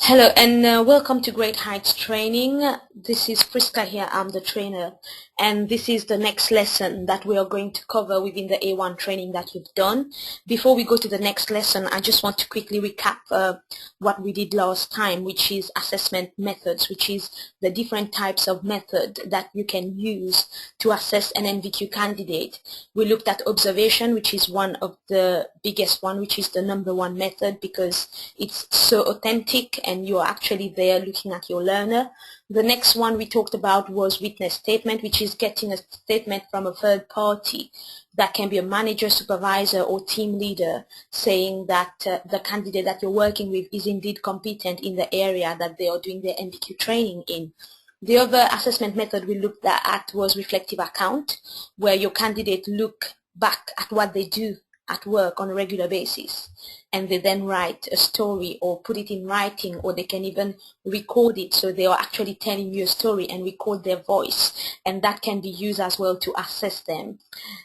Hello and welcome to Great Heights Training. This is Priska here, I'm the trainer, and this is the next lesson that we are going to cover within the A1 training that you've done. Before we go to the next lesson, I just want to quickly recap what we did last time, which is assessment methods, which is the different types of method that you can use to assess an NVQ candidate. We looked at observation, which is one of the biggest one, which is the number one method because it's so authentic and you're actually there looking at your learner. The next one we talked about was witness statement, which is getting a statement from a third party. That can be a manager, supervisor, or team leader saying that the candidate that you're working with is indeed competent in the area that they are doing their NVQ training in. The other assessment method we looked at was reflective account, where your candidate look back at what they do at work on a regular basis, and they then write a story or put it in writing, or they can even record it, so they are actually telling you a story and record their voice, and that can be used as well to assess them.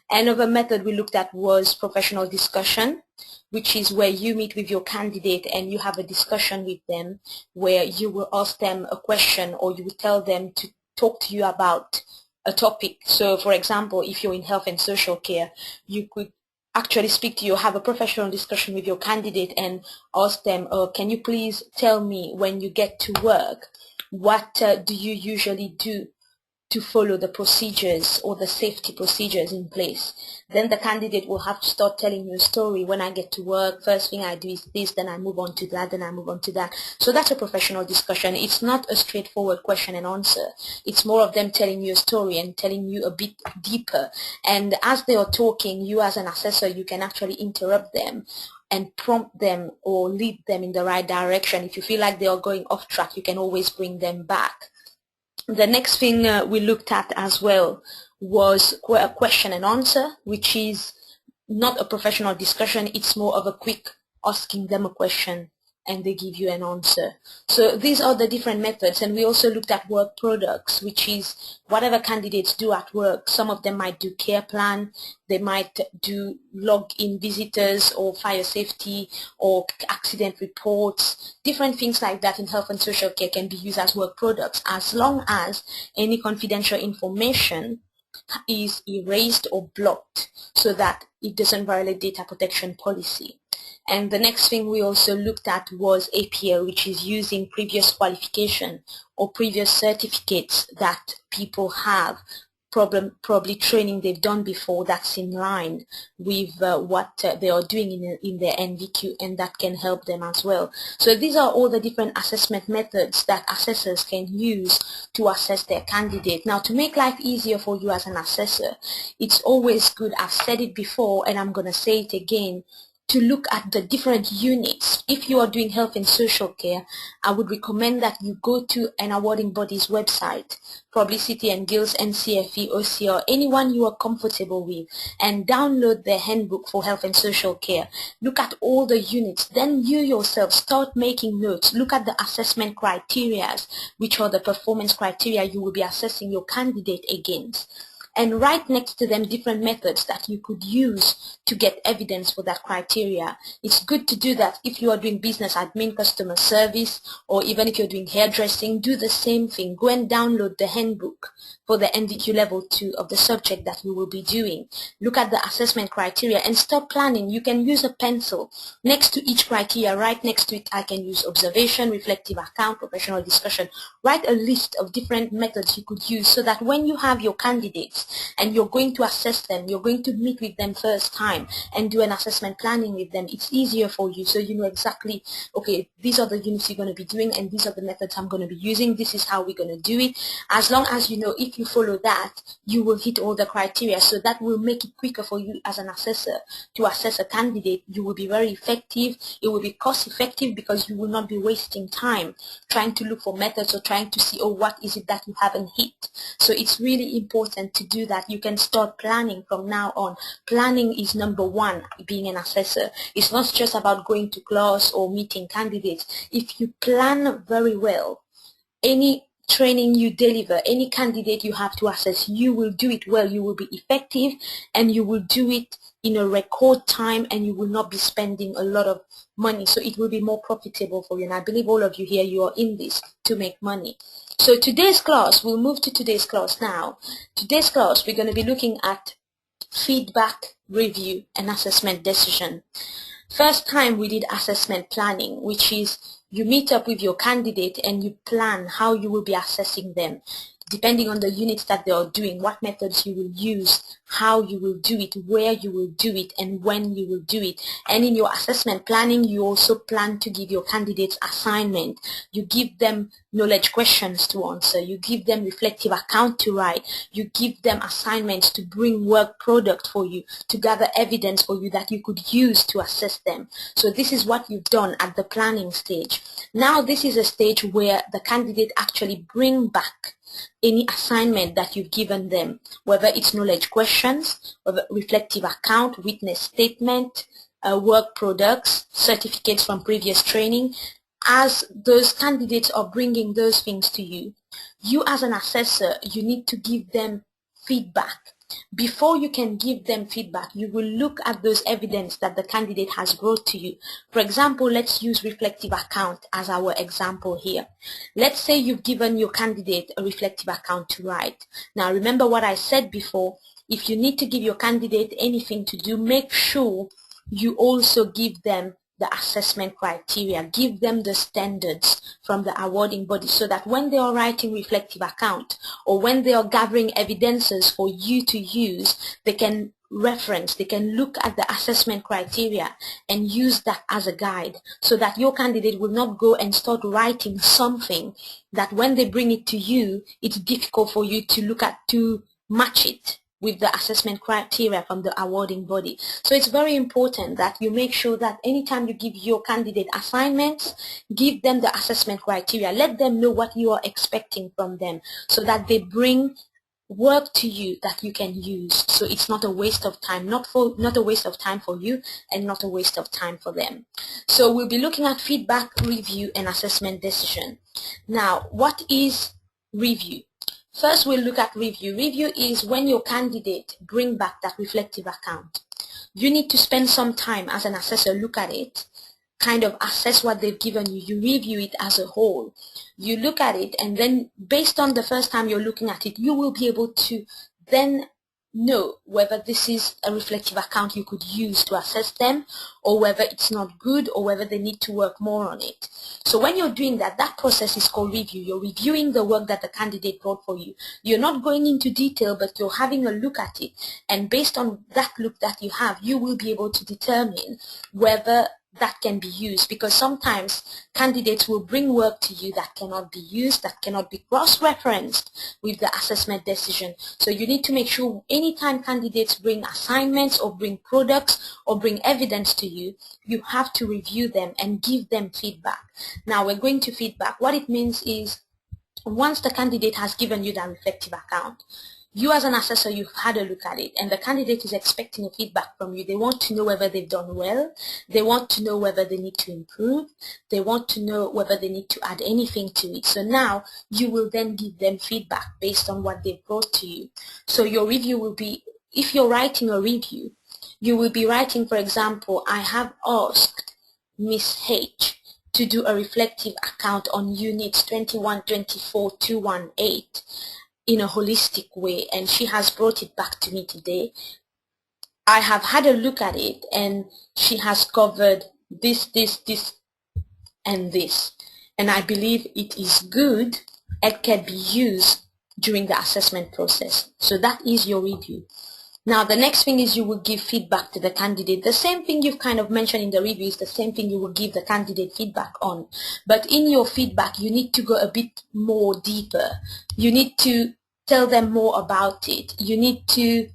Another method we looked at was professional discussion, which is where you meet with your candidate and you have a discussion with them where you will ask them a question or you will tell them to talk to you about a topic. So for example, if you're in health and social care, you could actually speak to you, have a professional discussion with your candidate and ask them, can you please tell me when you get to work, what do you usually do to follow the procedures or the safety procedures in place? Then the candidate will have to start telling you a story. When I get to work, first thing I do is this, then I move on to that, then I move on to that. So that's a professional discussion. It's not a straightforward question and answer. It's more of them telling you a story and telling you a bit deeper. And as they are talking, you as an assessor, you can actually interrupt them and prompt them or lead them in the right direction. If you feel like they are going off track, you can always bring them back. The next thing we looked at as well was a question and answer, which is not a professional discussion. It's more of a quick asking them a question and they give you an answer. So these are the different methods. And we also looked at work products, which is whatever candidates do at work. Some of them might do care plan, they might do log in visitors or fire safety or accident reports. Different things like that in health and social care can be used as work products as long as any confidential information is erased or blocked so that it doesn't violate data protection policy. And the next thing we also looked at was APL, which is using previous qualification or previous certificates that people have, probably training they've done before that's in line with what they are doing in their NVQ, and that can help them as well. So these are all the different assessment methods that assessors can use to assess their candidate. Now, to make life easier for you as an assessor, it's always good, I've said it before and I'm going to say it again, to look at the different units. If you are doing health and social care, I would recommend that you go to an awarding body's website, probably City and Guilds, NCFE, OCR, anyone you are comfortable with, and download their handbook for health and social care. Look at all the units. Then you yourself start making notes. Look at the assessment criteria, which are the performance criteria you will be assessing your candidate against. And right next to them different methods that you could use to get evidence for that criteria. It's good to do that if you are doing business admin, customer service, or even if you're doing hairdressing. Do the same thing. Go and download the handbook for the NVQ level 2 of the subject that you will be doing. Look at the assessment criteria and start planning. You can use a pencil next to each criteria. Right next to it, I can use observation, reflective account, professional discussion. Write a list of different methods you could use so that when you have your candidates and you're going to assess them, you're going to meet with them first time and do an assessment planning with them, it's easier for you, so you know exactly, okay, these are the units you're going to be doing and these are the methods I'm going to be using, this is how we're going to do it. As long as you know, if you follow that, you will hit all the criteria, so that will make it quicker for you as an assessor to assess a candidate. You will be very effective, it will be cost effective because you will not be wasting time trying to look for methods or trying to see, oh, what is it that you haven't hit. So it's really important to do that. You can start planning from now on. Planning is number one being an assessor. It's not just about going to class or meeting candidates. If you plan very well, any training you deliver, any candidate you have to assess, you will do it well, you will be effective, and you will do it in a record time, and you will not be spending a lot of money. So it will be more profitable for you. And I believe all of you here, you are in this to make money. So today's class, we'll move to today's class now. Today's class, we're going to be looking at feedback, review, and assessment decision. First time we did assessment planning, which is you meet up with your candidate and you plan how you will be assessing them, depending on the units that they are doing, what methods you will use, how you will do it, where you will do it, and when you will do it. And in your assessment planning, you also plan to give your candidates assignment. You give them knowledge questions to answer. You give them reflective account to write. You give them assignments to bring work product for you, to gather evidence for you that you could use to assess them. So this is what you've done at the planning stage. Now this is a stage where the candidate actually bring back any assignment that you've given them, whether it's knowledge questions, whether reflective account, witness statement, work products, certificates from previous training. As those candidates are bringing those things to you, you as an assessor, you need to give them feedback. Before you can give them feedback, you will look at those evidence that the candidate has brought to you. For example, let's use reflective account as our example here. Let's say you've given your candidate a reflective account to write. Now remember what I said before, if you need to give your candidate anything to do, make sure you also give them the assessment criteria, give them the standards from the awarding body, so that when they are writing reflective account or when they are gathering evidences for you to use, they can reference, they can look at the assessment criteria and use that as a guide, so that your candidate will not go and start writing something that when they bring it to you, it's difficult for you to look at to match it with the assessment criteria from the awarding body. So it's very important that you make sure that anytime you give your candidate assignments, give them the assessment criteria. Let them know what you are expecting from them, so that they bring work to you that you can use. So it's not a waste of time, not a waste of time for you and not a waste of time for them. So we'll be looking at feedback, review, and assessment decision. Now, what is review? First, we'll look at review. Review is when your candidate bring back that reflective account. You need to spend some time as an assessor, look at it, kind of assess what they've given you. You review it as a whole. You look at it, and then based on the first time you're looking at it, you will be able to then know whether this is a reflective account you could use to assess them, or whether it's not good, or whether they need to work more on it. So when you're doing that, that process is called review. You're reviewing the work that the candidate brought for you. You're not going into detail, but you're having a look at it. And based on that look that you have, you will be able to determine whether that can be used, because sometimes candidates will bring work to you that cannot be used, that cannot be cross-referenced with the assessment decision. So you need to make sure anytime candidates bring assignments or bring products or bring evidence to you, you have to review them and give them feedback. Now we're going to feedback. What it means is, once the candidate has given you that reflective account, you as an assessor, you've had a look at it, and the candidate is expecting a feedback from you. They want to know whether they've done well. They want to know whether they need to improve. They want to know whether they need to add anything to it. So now you will then give them feedback based on what they've brought to you. So your review will be, if you're writing a review, you will be writing, for example, I have asked Miss H to do a reflective account on units 21, 24, 218 in a holistic way, and she has brought it back to me today. I have had a look at it, and she has covered this, and this, and I believe it is good and can be used during the assessment process. So that is your review. Now the next thing is you will give feedback to the candidate. The same thing you've kind of mentioned in the review is the same thing you will give the candidate feedback on. But in your feedback, you need to go a bit more deeper. You need to tell them more about it. You need to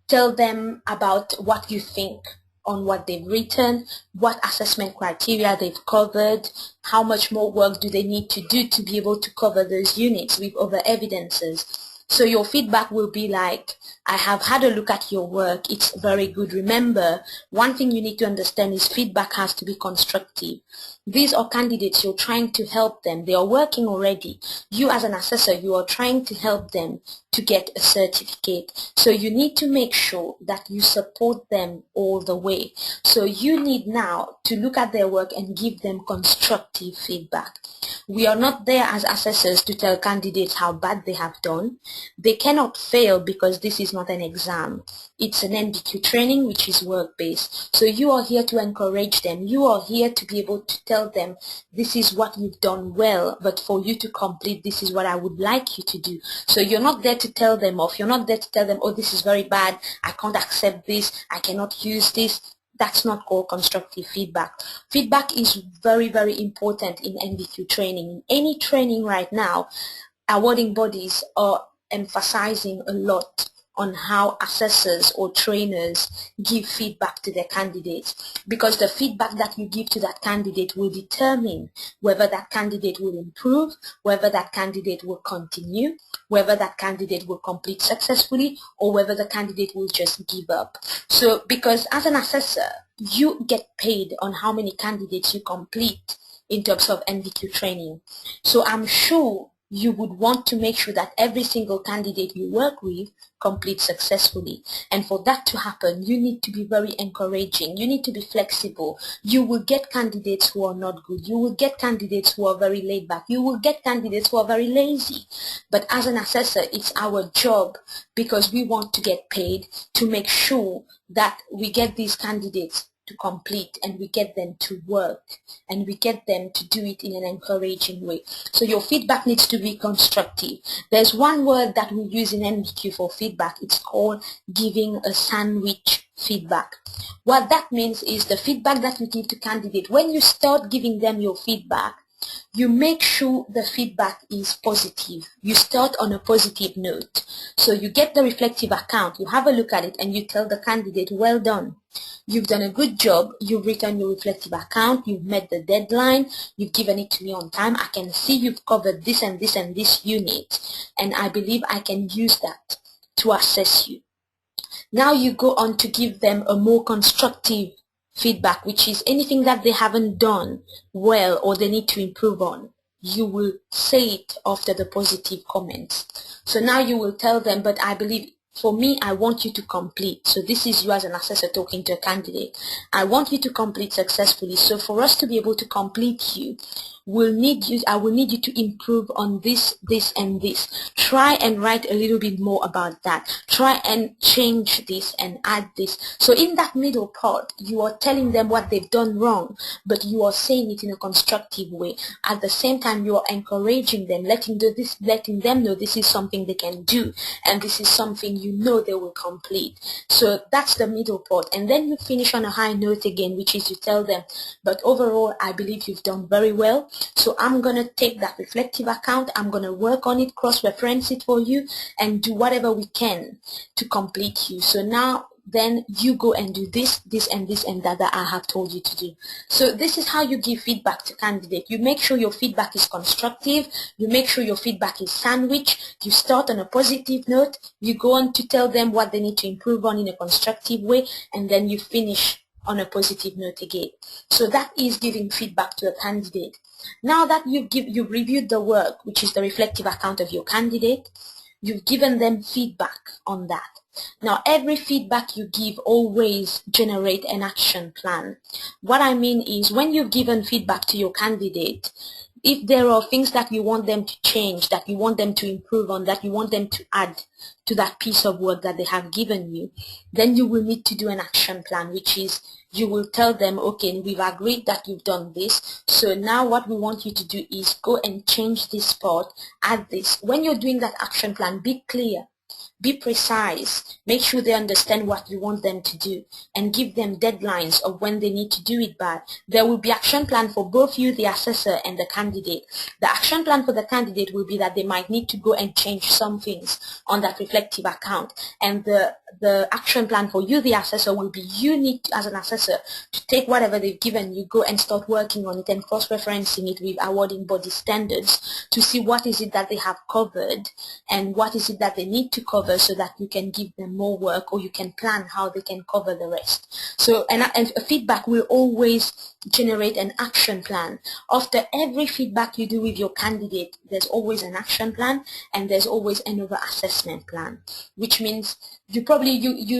tell them about what you think on what they've written, what assessment criteria they've covered, how much more work do they need to do to be able to cover those units with other evidences. So your feedback will be like, I have had a look at your work, it's very good. Remember, one thing you need to understand is feedback has to be constructive. These are candidates, you're trying to help them. They are working already. You as an assessor, you are trying to help them to get a certificate. So you need to make sure that you support them all the way. So you need now to look at their work and give them constructive feedback. We are not there as assessors to tell candidates how bad they have done. They cannot fail because this is not an exam. It's an NVQ training which is work-based. So you are here to encourage them. You are here to be able to tell them this is what you've done well, but for you to complete, this is what I would like you to do. So you're not there to tell them off. You're not there to tell them, oh, this is very bad. I can't accept this. I cannot use this. That's not called constructive feedback. Feedback is very, very important in NVQ training. In any training right now, awarding bodies are emphasizing a lot on how assessors or trainers give feedback to their candidates, because the feedback that you give to that candidate will determine whether that candidate will improve, whether that candidate will continue, whether that candidate will complete successfully, or whether the candidate will just give up. So because as an assessor, you get paid on how many candidates you complete in terms of NVQ training. So I'm sure you would want to make sure that every single candidate you work with completes successfully. And for that to happen, you need to be very encouraging. You need to be flexible. You will get candidates who are not good. You will get candidates who are very laid back. You will get candidates who are very lazy. But as an assessor, it's our job, because we want to get paid, to make sure that we get these candidates to complete, and we get them to work, and we get them to do it in an encouraging way. So your feedback needs to be constructive. There's one word that we use in NVQ for feedback. It's called giving a sandwich feedback. What that means is the feedback that you give to candidate, when you start giving them your feedback, you make sure the feedback is positive. You start on a positive note. So you get the reflective account, you have a look at it, and you tell the candidate, well done. You've done a good job. You've written your reflective account. You've met the deadline. You've given it to me on time. I can see you've covered this and this and this unit, and I believe I can use that to assess you. Now you go on to give them a more constructive feedback, which is anything that they haven't done well or they need to improve on. You will say it after the positive comments. So now you will tell them, but I believe, for me, I want you to complete. So this is you as an assessor talking to a candidate. I want you to complete successfully. So for us to be able to complete you, I will need you to improve on this, this, and this. Try and write a little bit more about that. Try and change this and add this. So in that middle part, you are telling them what they've done wrong, but you are saying it in a constructive way. At the same time, you are encouraging them, letting them know this is something they can do, and this is something you know they will complete. So that's the middle part. And then you finish on a high note again, which is you tell them, but overall, I believe you've done very well. So I'm going to take that reflective account, I'm going to work on it, cross-reference it for you, and do whatever we can to complete you. So now then you go and do this, this, and this, and that I have told you to do. So this is how you give feedback to candidate. You make sure your feedback is constructive. You make sure your feedback is sandwich. You start on a positive note. You go on to tell them what they need to improve on in a constructive way, and then you finish on a positive note again. So that is giving feedback to a candidate. Now that you've reviewed the work, which is the reflective account of your candidate, you've given them feedback on that. Now, every feedback you give always generate an action plan. What I mean is, when you've given feedback to your candidate, if there are things that you want them to change, that you want them to improve on, that you want them to add to that piece of work that they have given you, then you will need to do an action plan, which is you will tell them, okay, we've agreed that you've done this, so now what we want you to do is go and change this part, add this. When you're doing that action plan, be clear. Be precise. Make sure they understand what you want them to do, and give them deadlines of when they need to do it by. There will be action plan for both you, the assessor, and the candidate. The action plan for the candidate will be that they might need to go and change some things on that reflective account, and the action plan for you, the assessor, will be you need to, as an assessor, to take whatever they've given you, go and start working on it and cross-referencing it with awarding body standards to see what is it that they have covered and what is it that they need to cover, so that you can give them more work, or you can plan how they can cover the rest. So, and a feedback will always generate an action plan. After every feedback you do with your candidate, there's always an action plan, and there's always another assessment plan, which means you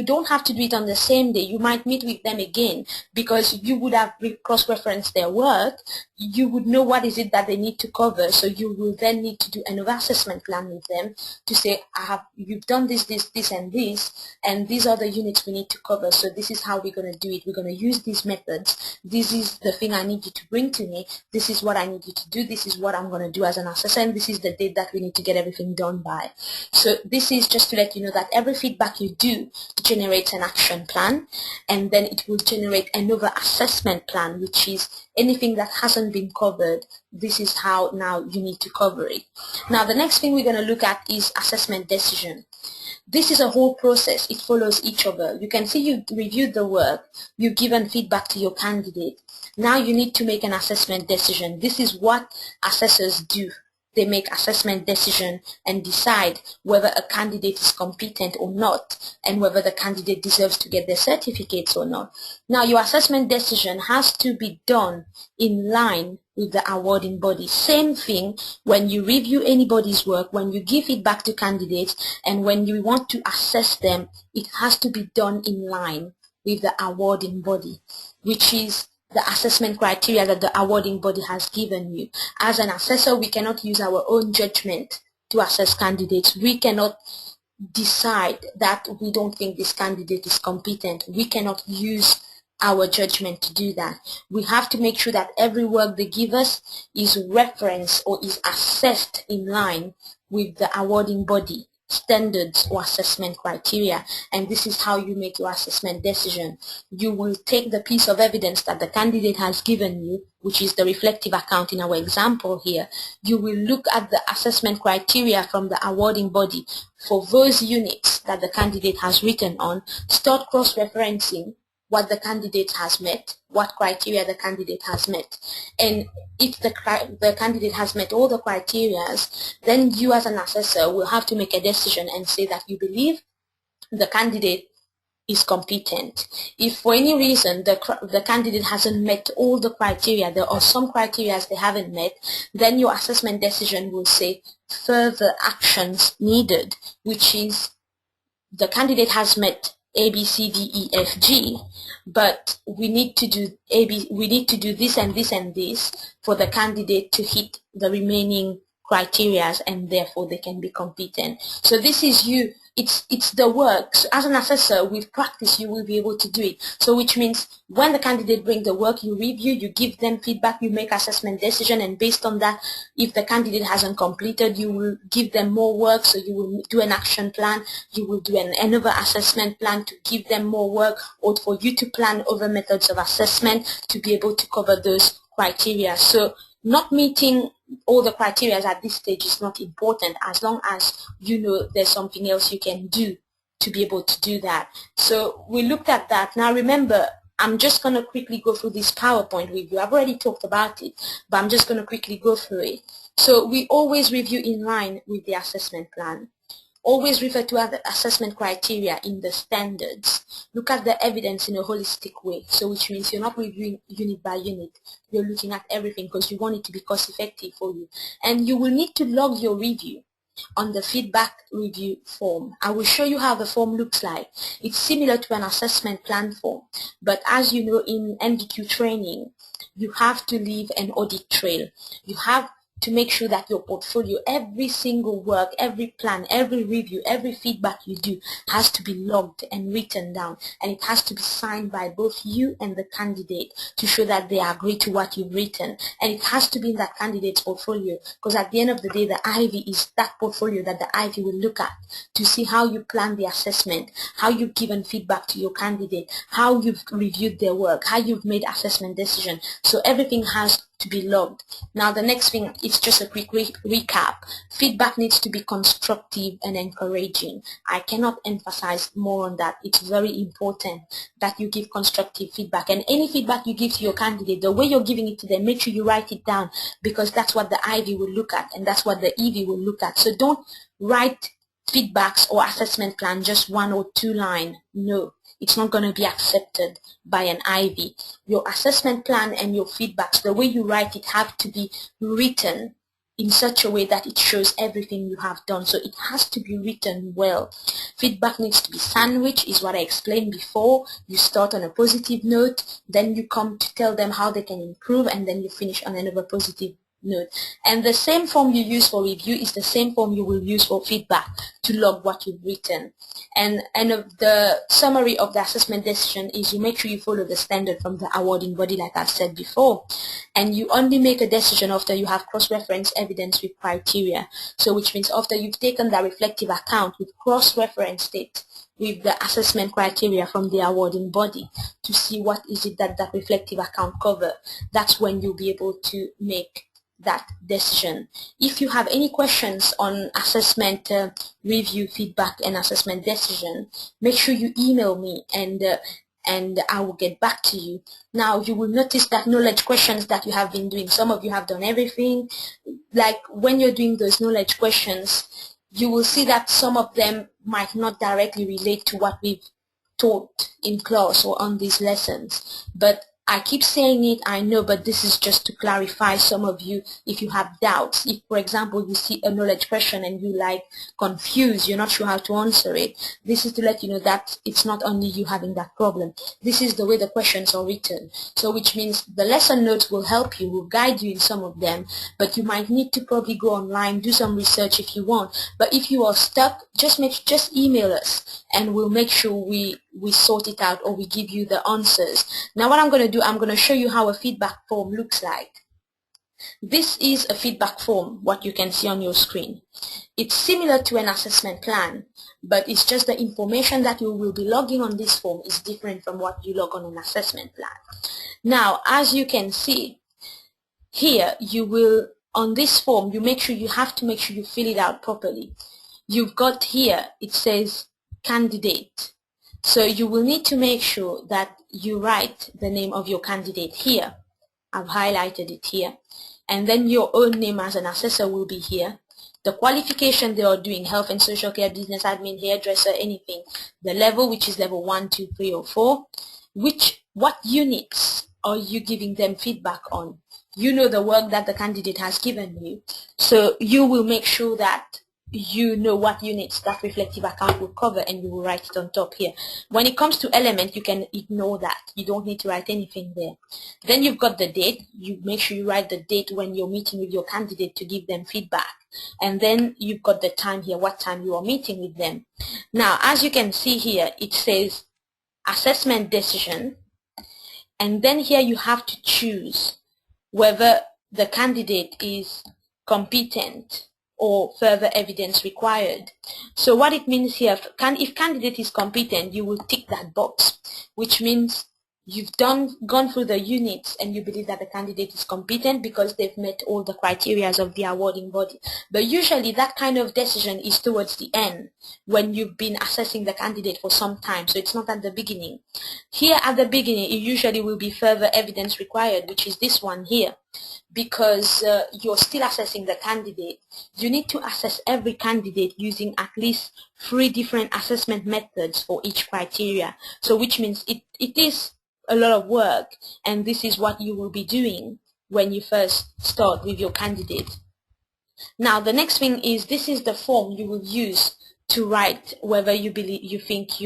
don't have to do it on the same day. You might meet with them again, because you would have cross-referenced their work. You would know what is it that they need to cover, so you will then need to do another assessment plan with them to say, you've done this, and these are the units we need to cover, so this is how we're going to do it. We're going to use these methods. This is the thing I need you to bring to me. This is what I need you to do. This is what I'm going to do as an assessor, and this is the date that we need to get everything done by. So this is just to let you know that every feedback you do generates an action plan, and then it will generate another assessment plan, which is anything that hasn't been covered. This is how now you need to cover it. Now the next thing we're going to look at is assessment decision. This is a whole process. It follows each other. You can see you reviewed the work, you've given feedback to your candidate. Now you need to make an assessment decision. This is what assessors do. They make assessment decision and decide whether a candidate is competent or not, and whether the candidate deserves to get their certificates or not. Now your assessment decision has to be done in line with the awarding body. Same thing when you review anybody's work, when you give feedback to candidates, and when you want to assess them, it has to be done in line with the awarding body, which is the assessment criteria that the awarding body has given you. As an assessor, we cannot use our own judgment to assess candidates. We cannot decide that we don't think this candidate is competent. We cannot use our judgment to do that. We have to make sure that every work they give us is referenced or is assessed in line with the awarding body standards or assessment criteria, and this is how you make your assessment decision. You will take the piece of evidence that the candidate has given you, which is the reflective account in our example here. You will look at the assessment criteria from the awarding body for those units that the candidate has written on, start cross-referencing what the candidate has met, what criteria the candidate has met. And if the candidate has met all the criteria, then you as an assessor will have to make a decision and say that you believe the candidate is competent. If for any reason the candidate hasn't met all the criteria, there are some criteria they haven't met, then your assessment decision will say further actions needed, which is the candidate has met A, B, C, D, E, F, G, but we need to do this and this and this for the candidate to hit the remaining criteria, and therefore they can be competent. So this is it's the work. So as an assessor, with practice, you will be able to do it. So which means when the candidate brings the work, you review, you give them feedback, you make assessment decision, and based on that, if the candidate hasn't completed, you will give them more work. So you will do an action plan, you will do another assessment plan to give them more work, or for you to plan other methods of assessment to be able to cover those criteria. So not meeting all the criteria at this stage is not important, as long as you know there's something else you can do to be able to do that. So we looked at that. Now remember, I'm just going to quickly go through this PowerPoint with you. I've already talked about it, but I'm just going to quickly go through it. So we always review in line with the assessment plan. Always refer to other assessment criteria in the standards. Look at the evidence in a holistic way, so which means you're not reviewing unit by unit. You're looking at everything because you want it to be cost effective for you. And you will need to log your review on the feedback review form. I will show you how the form looks like. It's similar to an assessment plan form, but as you know, in NVQ training, you have to leave an audit trail. You have to make sure that your portfolio, every single work, every plan, every review, every feedback you do has to be logged and written down, and it has to be signed by both you and the candidate to show that they agree to what you've written, and it has to be in that candidate's portfolio, because at the end of the day, the Ivy is that portfolio that the Ivy will look at to see how you plan the assessment, how you've given feedback to your candidate, how you've reviewed their work, how you've made assessment decision. So everything has to be logged. Now the next thing is just a quick recap. Feedback needs to be constructive and encouraging. I cannot emphasize more on that. It's very important that you give constructive feedback, and any feedback you give to your candidate, the way you're giving it to them, make sure you write it down, because that's what the Ivy will look at and that's what the EV will look at. So don't write feedbacks or assessment plan just 1 or 2 line. No, it's not going to be accepted by an Ivy. Your assessment plan and your feedbacks, the way you write it, have to be written in such a way that it shows everything you have done. So it has to be written well. Feedback needs to be sandwiched, is what I explained before. You start on a positive note, then you come to tell them how they can improve, and then you finish on another positive note. And the same form you use for review is the same form you will use for feedback, to log what you've written. And the summary of the assessment decision is you make sure you follow the standard from the awarding body, like I said before, and you only make a decision after you have cross-referenced evidence with criteria. So which means after you've taken that reflective account, with cross-referenced it with the assessment criteria from the awarding body to see what is it that that reflective account cover. That's when you'll be able to make that decision. If you have any questions on assessment review, feedback, and assessment decision, make sure you email me, and I will get back to you. Now you will notice that knowledge questions that you have been doing, some of you have done everything. Like when you're doing those knowledge questions, you will see that some of them might not directly relate to what we've taught in class or on these lessons, but I keep saying it, I know, but this is just to clarify some of you if you have doubts. If, for example, you see a knowledge question and you like confused, you're not sure how to answer it, this is to let you know that it's not only you having that problem. This is the way the questions are written. So which means the lesson notes will help you, will guide you in some of them, but you might need to probably go online, do some research if you want. But if you are stuck, just email us, and we'll make sure we sort it out, or we give you the answers. Now what I'm going to do, I'm going to show you how a feedback form looks like. This is a feedback form, what you can see on your screen. It's similar to an assessment plan, but it's just the information that you will be logging on this form is different from what you log on an assessment plan. Now, as you can see here, you will, on this form, you have to make sure you fill it out properly. You've got here, it says candidate. So you will need to make sure that you write the name of your candidate here. I've highlighted it here. And then your own name as an assessor will be here. The qualification they are doing, health and social care, business admin, hairdresser, anything. The level, which is level 1, 2, 3, or 4. What units are you giving them feedback on? You know the work that the candidate has given you. So you will make sure that you know what units that reflective account will cover, and you will write it on top here. When it comes to element, you can ignore that. You don't need to write anything there. Then you've got the date. You make sure you write the date when you're meeting with your candidate to give them feedback. And then you've got the time here, what time you are meeting with them. Now, as you can see here, it says assessment decision. And then here you have to choose whether the candidate is competent or further evidence required. So what it means here, if candidate is competent, you will tick that box, which means you've gone through the units and you believe that the candidate is competent because they've met all the criteria of the awarding body. But usually that kind of decision is towards the end, when you've been assessing the candidate for some time, so it's not at the beginning. Here at the beginning, it usually will be further evidence required, which is this one here. Because you're still assessing the candidate, you need to assess every candidate using at least 3 different assessment methods for each criteria. So which means it is a lot of work, and this is what you will be doing when you first start with your candidate. Now the next thing is, this is the form you will use to write whether you think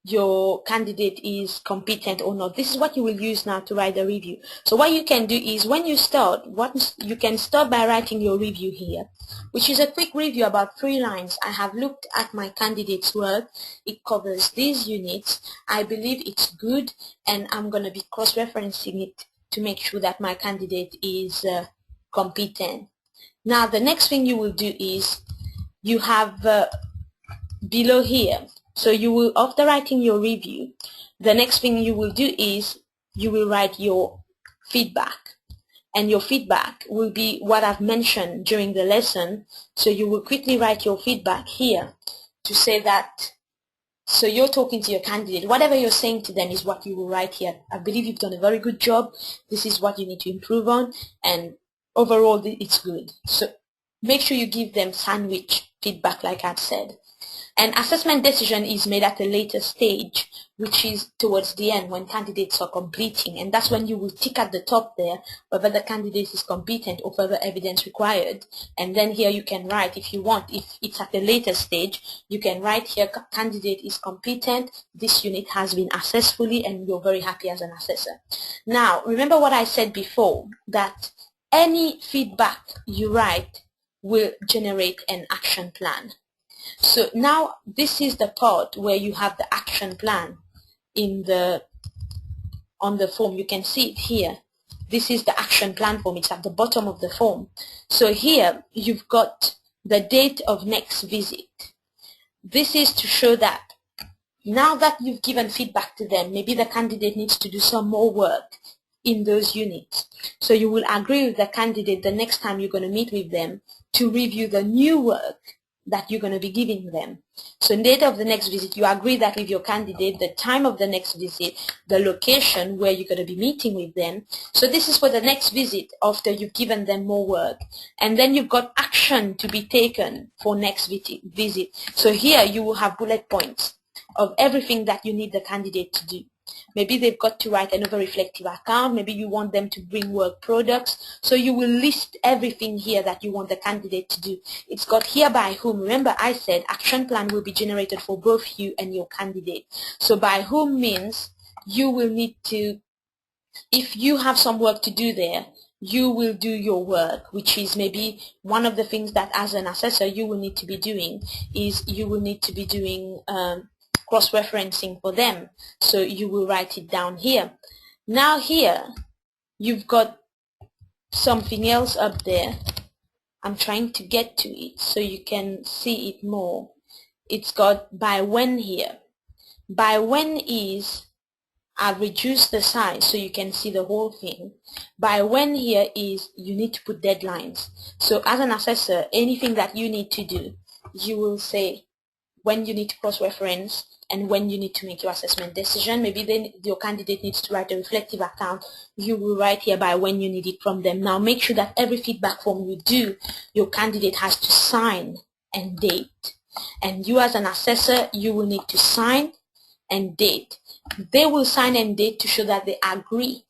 your candidate is competent or not. This is what you will use now to write the review. So what you can do is, when you start, you can start by writing your review here, which is a quick review about 3 lines. I have looked at my candidate's work. It covers these units. I believe it's good, and I'm going to be cross-referencing it to make sure that my candidate is competent. Now the next thing you will do is, you have below here, so you will, after writing your review, the next thing you will do is you will write your feedback, and your feedback will be what I've mentioned during the lesson. So you will quickly write your feedback here to say that, so you're talking to your candidate, whatever you're saying to them is what you will write here. I believe you've done a very good job, this is what you need to improve on, and overall it's good. So make sure you give them sandwich feedback like I've said. An assessment decision is made at a later stage, which is towards the end when candidates are completing, and that's when you will tick at the top there whether the candidate is competent or further evidence required. And then here you can write, if you want, if it's at a later stage, you can write here, candidate is competent, this unit has been assessed fully, and you're very happy as an assessor. Now remember what I said before, that any feedback you write will generate an action plan. So now this is the part where you have the action plan on the form. You can see it here. This is the action plan form. It's at the bottom of the form. So here you've got the date of next visit. This is to show that now that you've given feedback to them, maybe the candidate needs to do some more work in those units. So you will agree with the candidate the next time you're going to meet with them to review the new work that you're going to be giving them. So in date of the next visit, you agree that with your candidate, the time of the next visit, the location where you're going to be meeting with them. So this is for the next visit after you've given them more work. And then you've got action to be taken for next visit. So here you will have bullet points of everything that you need the candidate to do. Maybe they've got to write another reflective account. Maybe you want them to bring work products. So you will list everything here that you want the candidate to do. It's got here by whom. Remember I said action plan will be generated for both you and your candidate. So by whom means you will need to, if you have some work to do there, you will do your work, which is maybe one of the things that as an assessor you will need to be doing is you will need to be doing cross-referencing for them. So you will write it down here. Now here you've got something else up there. I'm trying to get to it so you can see it more. It's got by when here. By when is, I've reduced the size so you can see the whole thing. By when here is, you need to put deadlines. So as an assessor, anything that you need to do, you will say when you need to cross-reference and when you need to make your assessment decision. Maybe then your candidate needs to write a reflective account. You will write here by when you need it from them. Now make sure that every feedback form you do, your candidate has to sign and date. And you as an assessor, you will need to sign and date. They will sign and date to show that they agree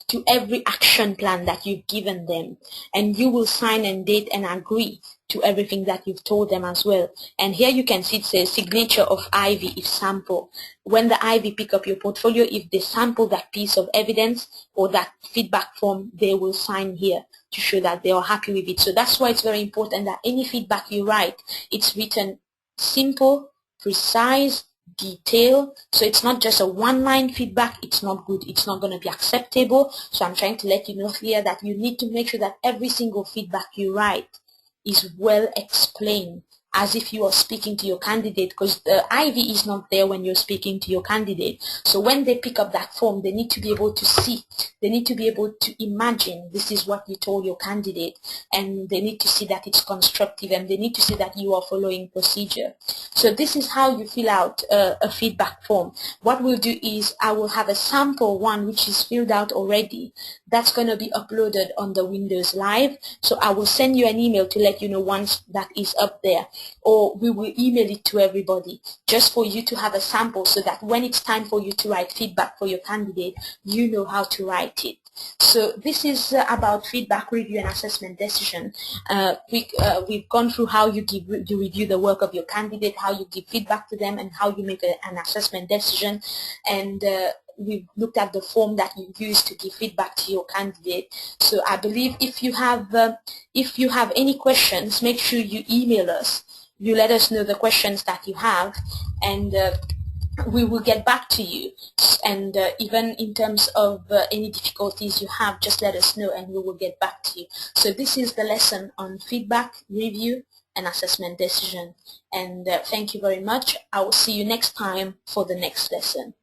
to every action plan that you've given them, and you will sign and date and agree to everything that you've told them as well. And here you can see it says signature of Ivy if sample. When the Ivy pick up your portfolio, if they sample that piece of evidence or that feedback form, they will sign here to show that they are happy with it. So that's why it's very important that any feedback you write, it's written simple, precise, detail. So it's not just a one-line feedback. It's not good. It's not going to be acceptable. So I'm trying to let you know here that you need to make sure that every single feedback you write is well explained, as if you are speaking to your candidate, because the Ivy is not there when you're speaking to your candidate. So when they pick up that form, they need to be able to see, they need to be able to imagine this is what you told your candidate, and they need to see that it's constructive, and they need to see that you are following procedure. So this is how you fill out a feedback form. What we'll do is I will have a sample one which is filled out already. That's going to be uploaded on the Windows Live. So I will send you an email to let you know once that is up there, or we will email it to everybody just for you to have a sample, so that when it's time for you to write feedback for your candidate, you know how to write it. So this is about feedback, review, and assessment decision. We've gone through how you review the work of your candidate, how you give feedback to them, and how you make an assessment decision. And we've looked at the form that you use to give feedback to your candidate. So I believe if you have any questions, make sure you email us. You let us know the questions that you have, and we will get back to you. And even in terms of any difficulties you have, just let us know and we will get back to you. So this is the lesson on feedback, review, and assessment decision. And thank you very much. I will see you next time for the next lesson.